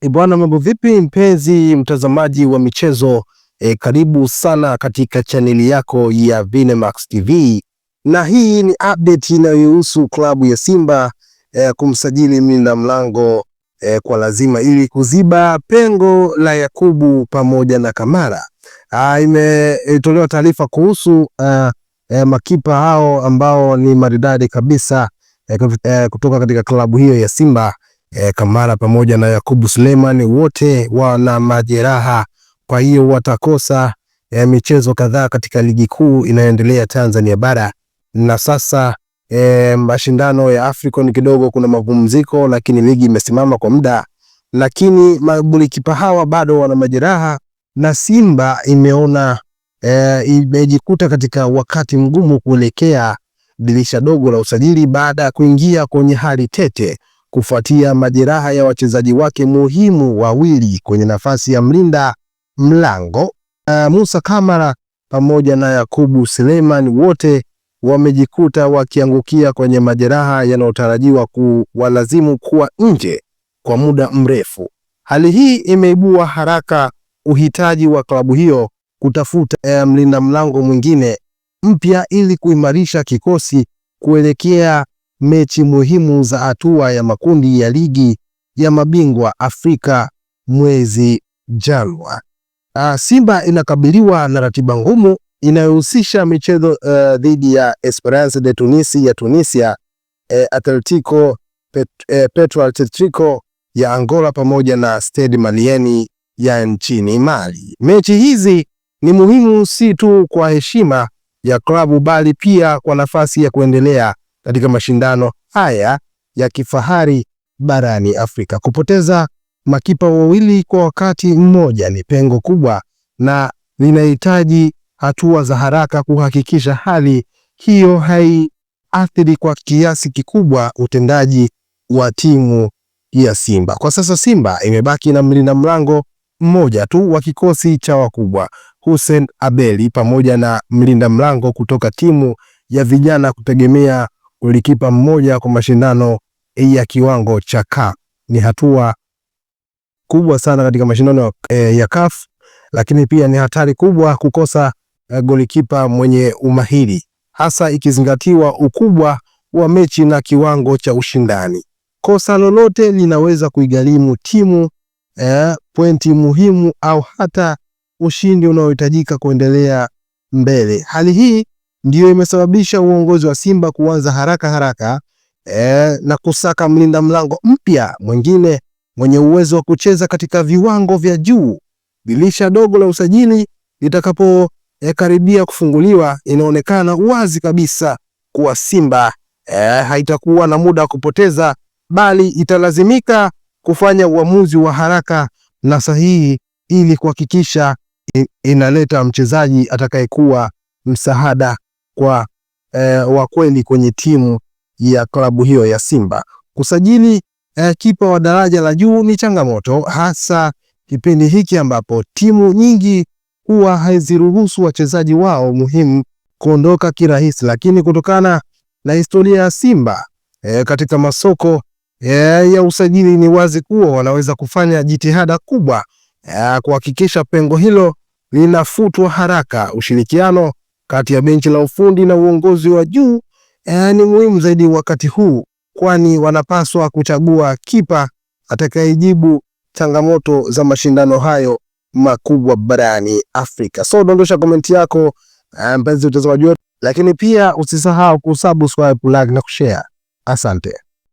Bwana, mambo vipi mpenzi mtazamaji wa michezo? Karibu sana katika chaneli yako ya Vinemax TV, na hii ni update inayohusu klabu ya Simba kumsajili mlinda mlango kwa lazima ili kuziba pengo la Yakubu pamoja na Kamara. Imetolewa taarifa kuhusu makipa hao ambao ni maridadi kabisa kutoka katika klabu hiyo ya Simba. Kamara pamoja na Yakubu Suleiman wote wana majeraha, kwa hiyo watakosa michezo kadhaa katika ligi kuu inayoendelea Tanzania bara. Na sasa mashindano ya African kidogo kuna mapumziko, lakini ligi imesimama kwa muda, lakini magolikipa hawa bado wana majeraha, na Simba imejikuta katika wakati mgumu kuelekea dirisha dogo la usajili baada ya kuingia kwenye hali tete kufuatia majeraha ya wachezaji wake muhimu wawili kwenye nafasi ya mlinda mlango. Musa Kamara pamoja na Yakubu Suleiman wote wamejikuta wakiangukia kwenye majeraha yanayotarajiwa kuwalazimu kuwa nje kwa muda mrefu. Hali hii imeibua haraka uhitaji wa klabu hiyo kutafuta mlinda mlango mwingine mpya ili kuimarisha kikosi kuelekea mechi muhimu za hatua ya makundi ya ligi ya mabingwa Afrika mwezi Januari. Simba inakabiliwa na ratiba ngumu inayohusisha michezo dhidi ya Esperance de Tunis ya Tunisia, Atletico Petro Atletico ya Angola pamoja na Stade Malien ya nchini Mali. Mechi hizi ni muhimu si tu kwa heshima ya klabu bali pia kwa nafasi ya kuendelea katika mashindano haya ya kifahari barani Afrika. Kupoteza makipa wawili kwa wakati mmoja ni pengo kubwa na linahitaji hatua za haraka kuhakikisha hali hiyo haiathiri kwa kiasi kikubwa utendaji wa timu ya Simba. Kwa sasa Simba imebaki na mlinda mlango mmoja tu wa kikosi cha wakubwa, Hussein Abeli, pamoja na mlinda mlango kutoka timu ya vijana kutegemea golikipa mmoja kwa mashindano ya kiwango cha CAF. Ni hatua kubwa sana katika mashindano ya CAF, lakini pia ni hatari kubwa kukosa golikipa mwenye umahiri, hasa ikizingatiwa ukubwa wa mechi na kiwango cha ushindani. Kosa lolote linaweza kuigharimu timu pointi muhimu au hata ushindi unaohitajika kuendelea mbele. Hali hii ndiyo imesababisha uongozi wa Simba kuanza haraka na kusaka mlinda mlango mpya mwingine mwenye uwezo wa kucheza katika viwango vya juu. Dirisha dogo la usajili litakapokaribia kufunguliwa, inaonekana wazi kabisa kuwa Simba haitakuwa na muda wa kupoteza, bali italazimika kufanya uamuzi wa haraka na sahihi ili kuhakikisha inaleta mchezaji atakayekuwa msaada kwa wa kweli kwenye timu ya klabu hiyo ya Simba. Kusajili kipa wa daraja la juu ni changamoto, hasa kipindi hiki ambapo timu nyingi huwa haziruhusu wachezaji wao muhimu kuondoka kirahisi, lakini kutokana na historia ya Simba katika masoko ya usajili, ni wazi kuwa wanaweza kufanya jitihada kubwa kuhakikisha pengo hilo linafutwa haraka. Ushirikiano kati ya benchi la ufundi na uongozi wa juu ni muhimu zaidi wakati huu, kwani wanapaswa kuchagua kipa atakayejibu changamoto za mashindano hayo makubwa barani Afrika. So dondosha komenti yako mpenzi mtazamaji wetu, lakini pia usisahau kusubscribe, like na kushare. Asante.